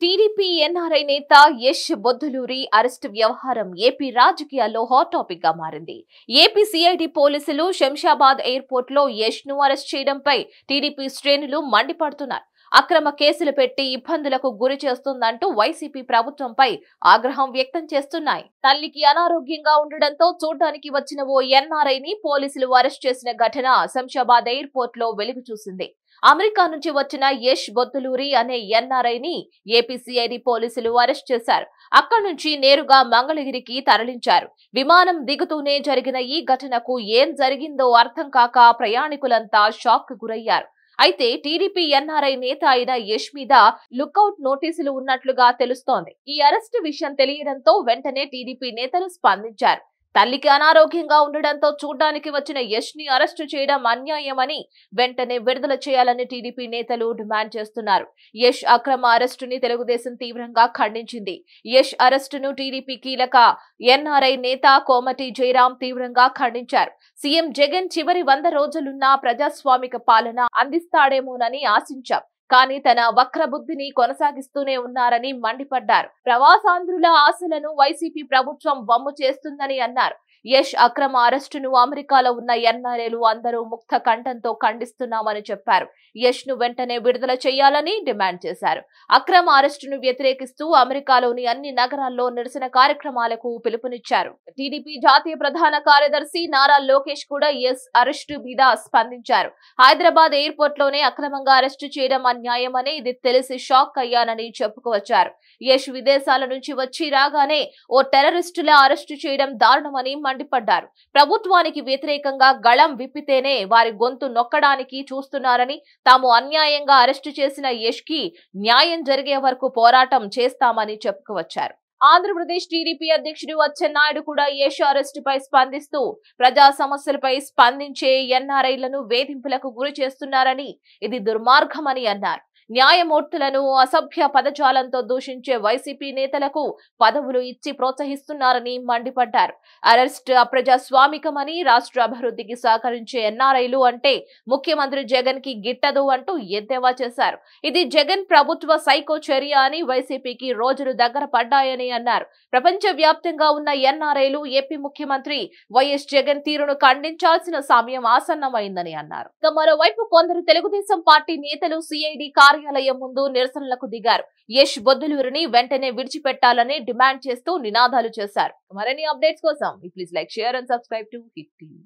TDP NRI నేత Yash Bodduluri arrest వ్యవహారం AP రాజకీయాల్లో హాట్ టాపిక్ గా మారింది. ఏపీ సిఐడి పోలీసులు శంషాబాద్ ఎయిర్పోర్ట్ లో యష్ ను అరెస్ట్ చేయడంపై టీడీపీ శ్రేణులు మండిపడుతున్నారు. అక్రమ కేసులు పెట్టి ఇబ్బందులకు గురి చేస్తుందంటూ వైసీపీ ప్రభుత్వంపై ఆగ్రహం వ్యక్తం చేస్తున్నాయి. తల్లికి అనారోగ్యంగా ఉండడంతో చూడ్డానికి వచ్చిన ఓ ఎన్ఆర్ఐని పోలీసులు అరెస్ట్ చేసిన ఘటన శంషాబాద్ ఎయిర్పోర్ట్ లో వెలుగు చూసింది. అమెరికా నుంచి వచ్చిన యష్ బొద్దులూరి అనే ఎన్ఆర్ఐని ఏపీ సిఐడి పోలీసులు అరెస్ట్ చేశారు. అక్కడి నుంచి నేరుగా మంగళగిరికి తరలించారు. విమానం దిగుతూనే జరిగిన ఈ ఘటనకు ఏం జరిగిందో అర్థం కాక ప్రయాణికులంతా షాక్ కు గురయ్యారు. అయితే టీడీపీ ఎన్ఆర్ఐ నేత అయిన యష్ మీద లుకౌట్ నోటీసులు ఉన్నట్లుగా తెలుస్తోంది. ఈ అరెస్టు విషయం తెలియడంతో వెంటనే టీడీపీ నేతలు స్పందించారు. తల్లికి అనారోగ్యంగా ఉండడంతో చూడ్డానికి వచ్చిన యష్ ని అరెస్టు చేయడం అన్యాయమని వెంటనే విడుదల చేయాలని టీడీపీ నేతలు డిమాండ్ చేస్తున్నారు. యష్ అక్రమ అరెస్టుని తెలుగుదేశం తీవ్రంగా ఖండించింది. యష్ అరెస్టును టీడీపీ కీలక ఎన్ఆర్ఐ నేత కోమటి జయరాం తీవ్రంగా ఖండించారు. సీఎం జగన్ చివరి 100 రోజులున్న ప్రజాస్వామిక పాలన అందిస్తాడేమోనని ఆశించాం. కానీ తన వక్ర బుద్ధిని కొనసాగిస్తూనే ఉన్నారని మండిపడ్డారు. ప్రవాసాంధ్రుల ఆశలను వైసీపీ ప్రభుత్వం వమ్ము చేస్తుందని అన్నారు. యష్ అక్రమ అరెస్టును అమెరికాలో ఉన్న ఎన్ఆర్ఐలు అందరూ ముక్త కంఠంతో ఖండిస్తున్నామని చెప్పారు. యష్ ను వెంటనే విడుదల చేయాలని డిమాండ్ చేశారు. అక్రమ అరెస్టును వ్యతిరేకిస్తూ అమెరికాలోని అన్ని నగరాల్లో నిరసన కార్యక్రమాలకు పిలుపునిచ్చారు. టీడీపీ జాతీయ ప్రధాన కార్యదర్శి నారా లోకేష్ కూడా యష్ అరెస్టు మీద స్పందించారు. హైదరాబాద్ ఎయిర్పోర్ట్ లోనే అక్రమంగా అరెస్టు చేయడం అన్యాయమని, ఇది తెలిసి షాక్ అయ్యానని చెప్పుకొచ్చారు. యష్ విదేశాల నుంచి వచ్చి రాగానే ఓ టెర్రరిస్టులా అరెస్టు చేయడం దారుణమని మండిపడ్డారు. ప్రభుత్వానికి వ్యతిరేకంగా గళం విప్పితేనే వారి గొంతు నొక్కడానికి చూస్తున్నారని, తాము అన్యాయంగా అరెస్టు చేసిన యష్ కి న్యాయం జరిగే వరకు పోరాటం చేస్తామని చెప్పుకొచ్చారు. ఆంధ్రప్రదేశ్ టీడీపీ అధ్యక్షుడు అచ్చెన్నాయుడు కూడా యష్ అరెస్టుపై స్పందిస్తూ ప్రజా సమస్యలపై స్పందించే ఎన్ఆర్ఐలను వేధింపులకు గురి చేస్తున్నారని, ఇది దుర్మార్గమని అన్నారు. న్యాయమూర్తులను అసభ్య పదజాలంతో దూషించే వైసీపీ నేతలకు పదవులు ఇచ్చి ప్రోత్సహిస్తున్నారని మండిపడ్డారు. అరెస్ట్ అప్రజాస్వామికమని, రాష్ట్ర అభివృద్ధికి సహకరించే ఎన్ఆర్ఐలు అంటే ముఖ్యమంత్రి జగన్ కి గిట్టదు అంటూ ఎద్దేవా చేశారు. ఇది జగన్ ప్రభుత్వ సైకో చర్య అని, వైసీపీకి రోజులు దగ్గర పడ్డాయని అన్నారు. ప్రపంచ వ్యాప్తంగా ఉన్న ఎన్ఆర్ఐలు ఏపీ ముఖ్యమంత్రి వైఎస్ జగన్ తీరును ఖండించాల్సిన సమయం ఆసన్నమైందని అన్నారు. ఇక మరోవైపు కొందరు తెలుగుదేశం పార్టీ నేతలు సిఐడి కార్యాలయం ముందు నిరసనలకు దిగారు. యష్ బొద్దులూరిని వెంటనే విడిచిపెట్టాలని డిమాండ్ చేస్తూ నినాదాలు చేశారు. మరిన్ని అప్డేట్స్ కోసం please like, share and subscribe to hit TV.